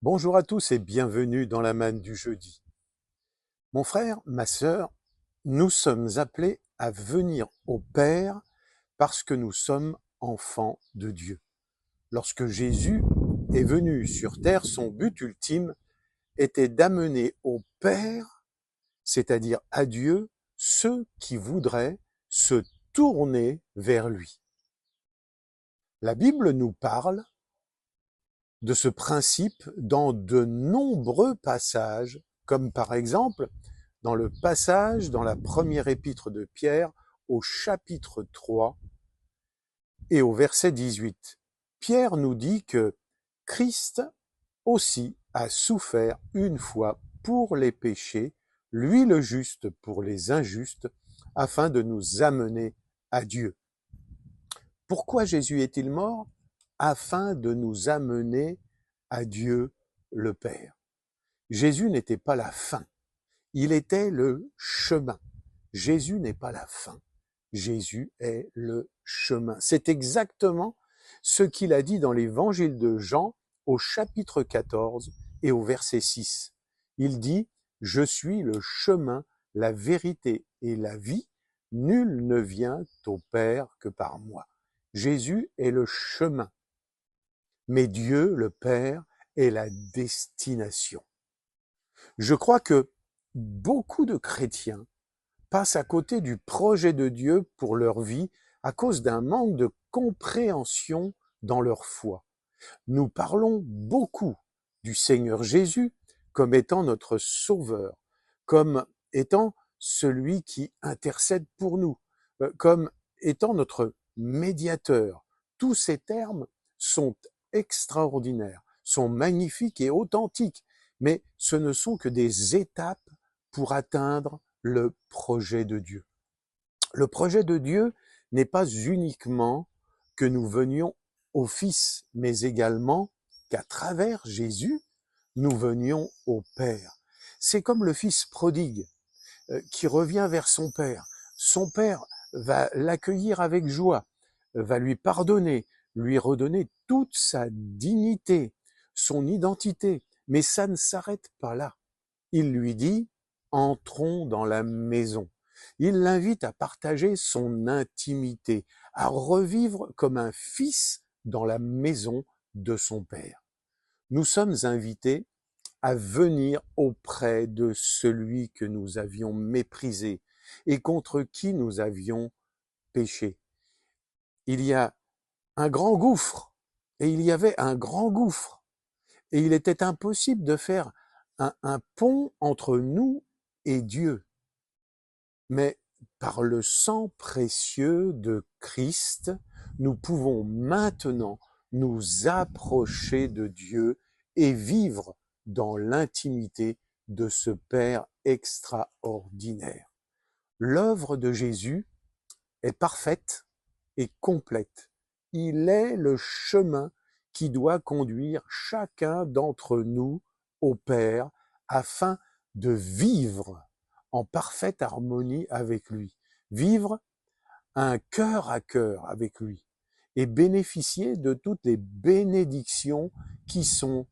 Bonjour à tous et bienvenue dans la manne du jeudi. Mon frère, ma sœur, nous sommes appelés à venir au Père parce que nous sommes enfants de Dieu. Lorsque Jésus est venu sur terre, son but ultime était d'amener au Père, c'est-à-dire à Dieu, ceux qui voudraient se tourner vers lui. La Bible nous parle de ce principe dans de nombreux passages, comme par exemple dans le passage dans la première épître de Pierre au chapitre 3 et au verset 18. Pierre nous dit que Christ aussi a souffert une fois pour les péchés, lui le juste pour les injustes, afin de nous amener à Dieu. Pourquoi Jésus est-il mort? Afin de nous amener à Dieu le Père. Jésus n'était pas la fin, il était le chemin. Jésus n'est pas la fin, Jésus est le chemin. C'est exactement ce qu'il a dit dans l'évangile de Jean au chapitre 14 et au verset 6. Il dit « Je suis le chemin, la vérité et la vie, nul ne vient au Père que par moi. » Jésus est le chemin, mais Dieu, le Père, est la destination. Je crois que beaucoup de chrétiens passent à côté du projet de Dieu pour leur vie à cause d'un manque de compréhension dans leur foi. Nous parlons beaucoup du Seigneur Jésus comme étant notre Sauveur, comme étant celui qui intercède pour nous, comme étant notre médiateur. Tous ces termes sont extraordinaires, sont magnifiques et authentiques, mais ce ne sont que des étapes pour atteindre le projet de Dieu. Le projet de Dieu n'est pas uniquement que nous venions au Fils, mais également qu'à travers Jésus, nous venions au Père. C'est comme le Fils prodigue qui revient vers son Père. Son Père va l'accueillir avec joie, va lui pardonner, lui redonner toute sa dignité, son identité. Mais ça ne s'arrête pas là. Il lui dit « Entrons dans la maison ». Il l'invite à partager son intimité, à revivre comme un fils dans la maison de son Père. Nous sommes invités à venir auprès de celui que nous avions méprisé et contre qui nous avions péché. Il y a un grand gouffre, et il y avait un grand gouffre, et il était impossible de faire un pont entre nous et Dieu. Mais par le sang précieux de Christ, nous pouvons maintenant nous approcher de Dieu et vivre dans l'intimité de ce Père extraordinaire. L'œuvre de Jésus est parfaite et complète. Il est le chemin qui doit conduire chacun d'entre nous au Père afin de vivre en parfaite harmonie avec lui, vivre un cœur à cœur avec lui et bénéficier de toutes les bénédictions qui sont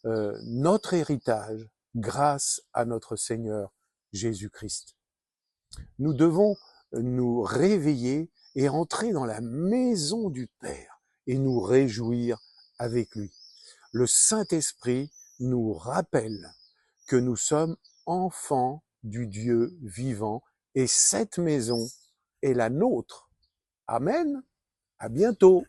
notre héritage grâce à notre Seigneur Jésus-Christ. Nous devons nous réveiller et entrer dans la maison du Père et nous réjouir avec lui. Le Saint-Esprit nous rappelle que nous sommes enfants du Dieu vivant et cette maison est la nôtre. Amen. À bientôt.